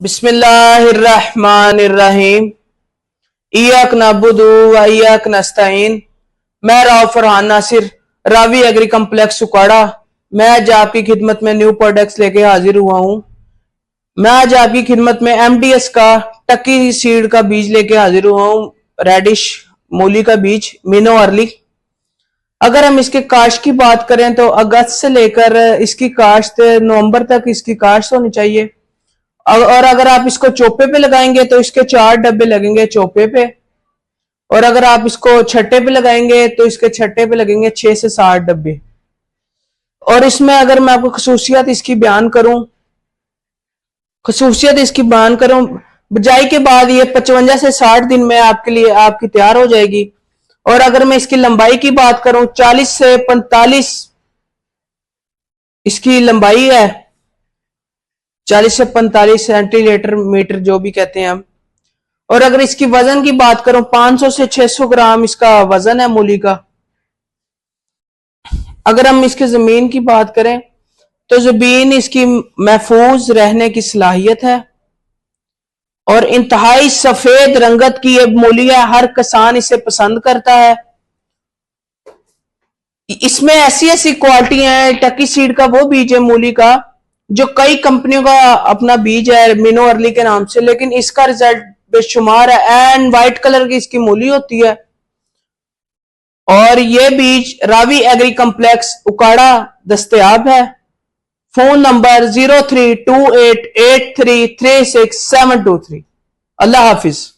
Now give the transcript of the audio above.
बिस्मिल्लाहिर्रहमानिर्रहीम। इय्याक नअबुदु व इय्याक नस्तईन। मैं राव फरहान नासिर, रावी एग्री कम्प्लेक्स उकाड़ा। मैं आज आपकी खिदमत में न्यू प्रोडक्ट्स लेके हाजिर हुआ हूं। मैं आज आपकी खिदमत में एमडीएस का टक्की सीड का बीज लेके हाजिर हुआ हूं। रेडिश मूली का बीज मिनो अर्ली। अगर हम इसके काश्त की बात करें तो अगस्त से लेकर इसकी काश्त नवंबर तक इसकी काश्त होनी चाहिए। और अगर आप इसको चोपे पे लगाएंगे तो इसके 4 डब्बे लगेंगे चोपे पे। और अगर आप इसको छट्टे पे लगाएंगे तो इसके छट्टे पे लगेंगे 6 से 7 डब्बे। और इसमें अगर मैं आपको खसूसियत इसकी बयान करूं, बिजाई के बाद ये 55 से 60 दिन में आपके लिए आपकी तैयार हो जाएगी। और अगर मैं इसकी लंबाई की बात करूं, 40 से 45 इसकी लंबाई है, 40 से 45 सेंटीमीटर मीटर जो भी कहते हैं हम। और अगर इसकी वजन की बात करूं, 500 से 600 ग्राम इसका वजन है मूली का। अगर हम इसकी जमीन की बात करें तो जमीन इसकी महफूज रहने की सलाहियत है और इंतहाई सफेद रंगत की ये मूली है। हर किसान इसे पसंद करता है। इसमें ऐसी ऐसी क्वालिटी है, टकी सीड का वो बीज है मूली का जो कई कंपनियों का अपना बीज है मिनो अर्ली के नाम से, लेकिन इसका रिजल्ट बेशुमार है। एंड व्हाइट कलर की इसकी मूली होती है। और ये बीज रावी एग्री कम्प्लेक्स उकाड़ा दस्तयाब है। Phone number 0328833723। अल्लाह हाफिज।